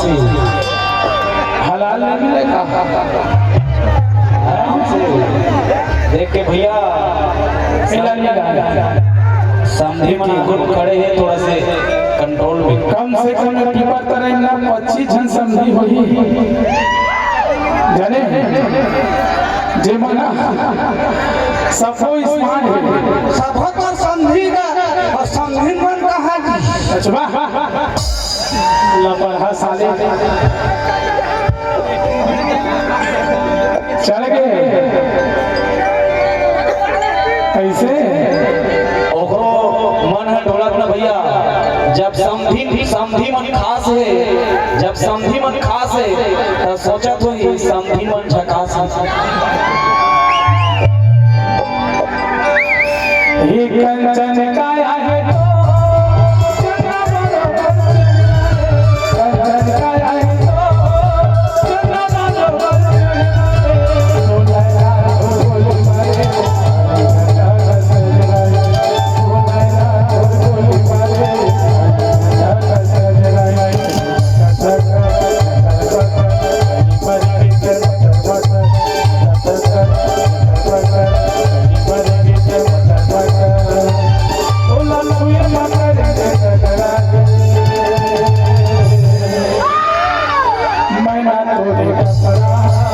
से हलाल नहीं मिलेगा। आराम से देख के भैया समझी मन ग्रुप खड़े हैं, थोड़ा से कंट्रोल में कम से कम पीपर तरह ना 25 जन समझी होई जाने जे मना सबको स्मार्ट है, सबको तो समझीगा और समझी मन कहाँ की। अच्छा लपड़ा साले चल गए कैसे ओकरो मन है ढोलक ना भैया। जब समधी मन खास है, जब समधी मन खास है तो सोचा तो ही समधी मन झकास है। ये कंचन काया है मैं ना तो देखा